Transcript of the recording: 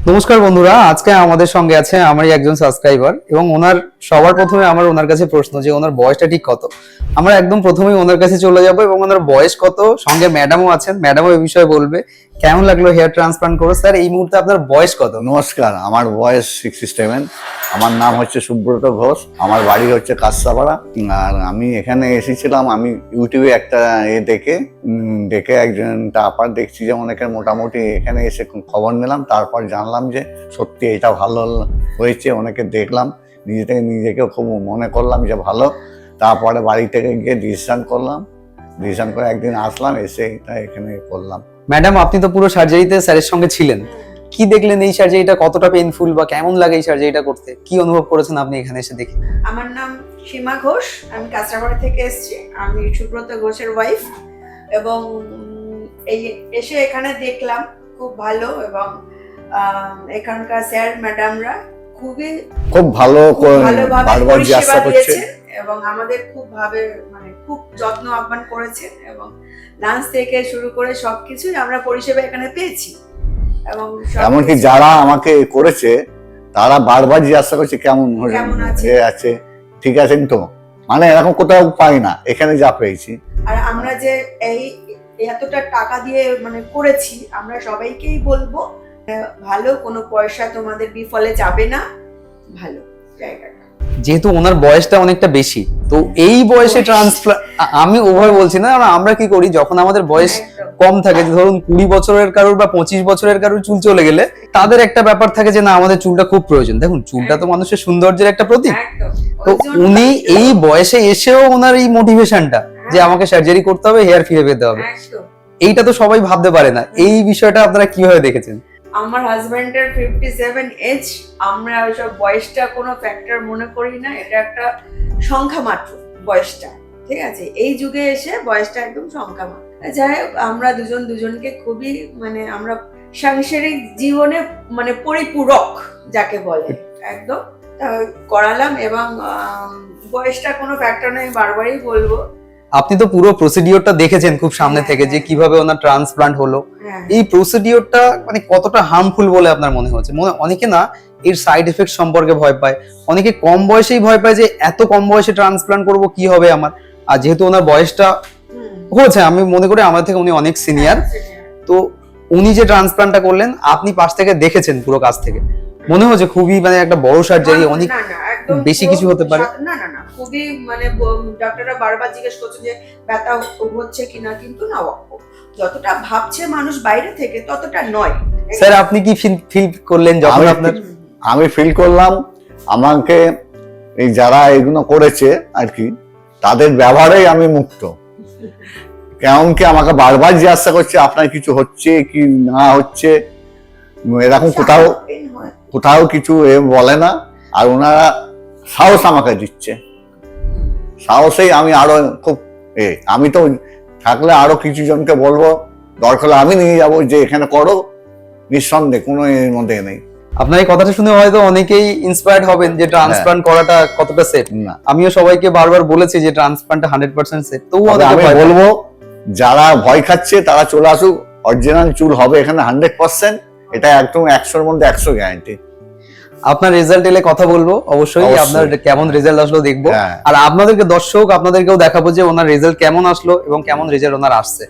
নমস্কার বন্ধুরা, আজকে আমাদের সঙ্গে আছে আমারই একজন সাবস্ক্রাইবার এবং ওনার সবার প্রথমে আমার ওনার কাছে প্রশ্ন যে ওনার বয়সটা ঠিক কত। আমরা একদম প্রথমেই ওনার কাছে চলে যাব এবং ওনার বয়স কত, সঙ্গে ম্যাডামও আছেন, ম্যাডামও এই বিষয়ে বলবে। কেমন লাগলো হেয়ার ট্রান্সপ্লান্ট করে? স্যার এই মুহূর্তে আপনার বয়স কত? নমস্কার, আমার বয়স 67। আমার নাম হচ্ছে সুব্রত ঘোষ, আমার বাড়ি হচ্ছে কাঁসাপাড়া। আর আমি এখানে এসেছিলাম, আমি ইউটিউবে একটা দেখে একজনটা আপার দেখছি যে অনেকের মোটামুটি এখানে এসে খবর নিলাম। তারপর জানলাম যে সত্যি এটা ভালো হয়েছে, অনেকে দেখলাম, নিজেকে খুব মনে করলাম যে ভালো। তারপরে বাড়ি থেকে গিয়ে ডিসিশন করে একদিন আসলাম, এসে এটা এখানে করলাম। ম্যাডাম, আপনি তো পুরো সার্জারিতে স্যারের সঙ্গে ছিলেন, কি দেখলেন এই সার্জারিটা কতটা পেইনফুল বা কেমন লাগে এই সার্জারিটা করতে? কি অনুভব করেছেন আপনি এখানে এসে দেখে? আমার নাম সীমা ঘোষ, আমি কাঁচরাপাড়া থেকে এসেছি। আমি সুব্রত ঘোষের ওয়াইফ এবং এই এসে এখানে দেখলাম খুব ভালো এবং এখানকার স্যার ম্যাডামরা খুব ভালোভাবে পরিষেবা দিয়েছেন এবং আমাদের খুব যত্ন আহ্বান করেছেন এবং লাঞ্চ থেকে শুরু করে সবকিছুই আমরা পরিষেবা এখানে পেয়েছি। এবং এমনকি যারা আমাকে করেছে তারা বারবার জিজ্ঞাসা করছে কেমন আছে, ঠিক আছেন তো, মানে এরকম কোথাও পাই না, এখানে যা পেয়েছি। আর আমরা যে এই এতটা টাকা দিয়ে করেছি, আমরা সবাইকেই বলবো ভালো, কোনো পয়সা তোমাদের বিফলে যাবে না, ভালো জায়গাটা। যেহেতু ওনার বয়সটা অনেকটা বেশি, তো এই বয়সে ট্রান্সপ্লান্ট, আমি ওভাবে বলছি না, আমরা কি করি যখন আমাদের বয়স কম থাকে, ধরুন 20 বছরের কারোর বা 25 বছরের কারোর চুল চলে গেলে তাদের একটা ব্যাপার থাকে যে না আমাদের চুলটা খুব প্রয়োজন। দেখুন, চুলটা তো মানুষের সৌন্দর্যের একটা প্রতীক। তো উনি এই বয়সে এসেও ওনার এই মোটিভেশনটা যে আমাকে সার্জারি করতে হবে, হেয়ার ফিরে পেতে হবে, এইটা তো সবাই ভাবতে পারে না। এই বিষয়টা আপনারা কিভাবে দেখেছেন? আমার হাজবেন্ডের 57 এজ, আমরা ওইসব বয়সটা কোনো ফ্যাক্টর মনে করি না, এটা একটা সংখ্যা মাত্র বয়সটা, ঠিক আছে? এই যুগে এসে বয়সটা একদম সংখ্যা মাত্র। যাই হোক, আমরা দুজনকে খুবই আমরা সাংসারিক জীবনে পরিপূরক যাকে বলে একদম করালাম এবং বয়সটা কোনো ফ্যাক্টর নয়, বারবারই বলবো। আপনি তো পুরো প্রসিডিওরটা দেখেছেন খুব সামনে থেকে যে কিভাবে ওনার ট্রান্সপ্লান্ট হলো। এই প্রসিডিওরটা কতটা হার্মফুল বলে আপনার মনে হচ্ছে? অনেকে না এর সাইড এফেক্ট সম্পর্কে ভয় পায়, অনেকে কম বয়সেই ভয় পায় যে এত কম বয়সে ট্রান্সপ্লান্ট করব, কি হবে আমার। আর যেহেতু ওনার বয়সটা হয়েছে, আমি মনে করি আমাদের থেকে উনি অনেক সিনিয়র, তো উনি যে ট্রান্সপ্লান্টটা করলেন আপনি পাশ থেকে দেখেছেন পুরো কাছ থেকে, মনে হচ্ছে খুবই একটা বড় সার্জারি, অনেক বেশি কিছু হতে পারে। না, খুবই ডক্টররা বারবার জিজ্ঞেস করছে যে ব্যথা হচ্ছে কিনা, কিন্তু না, যতটা ভাবছে মানুষ বাইরে থেকে ততটা নয়। স্যার, আপনি কি ফিল করলেন যখন আপনার? আমি ফিল করলাম আমাকে এই যারা এগুলো করেছে আর কি, তাদের ব্যবহারেই আমি মুক্ত। কেমন কি আমাকে বারবার জিজ্ঞাসা করছে আপনার কিছু হচ্ছে কি না হচ্ছে, এরকম কোথাও কিছু বলে না। আর ওনারা সাহস আমাকে দিচ্ছে, সাহসেই আমি আরো খুব আমি তো থাকলে আরো কিছু জনকে বলবো, দরকার আমি নিয়ে যাবো যে এখানে করো, নিঃসন্দেহে, কোনো এর মধ্যে নেই। আপনার এই কথাটা শুনে হয়তো অনেকেই ইন্সপায়ার্ড হবেন যে ট্রান্সপ্লান্ট করাটা কতটা সেফ। আমিও সবাইকে বারবার বলেছি যে ট্রান্সপ্লান্টটা 100% সেফ। তো আমি বলবো যারা ভয় খাচ্ছে তারা চলে আসুক, অরিজিনাল চুল হবে এখানে 100%, এটা একদম 100-এর মধ্যে 100 গ্যারান্টি। আপনার রেজাল্ট এলে কথা বলবো অবশ্যই, আপনার কেমন রেজাল্ট আসলো দেখবো, আর আপনাদেরকে দর্শক আপনাদেরকেও দেখাবো যে ওনার রেজাল্ট কেমন আসলো এবং কেমন রেজাল্ট ওনার আসছে।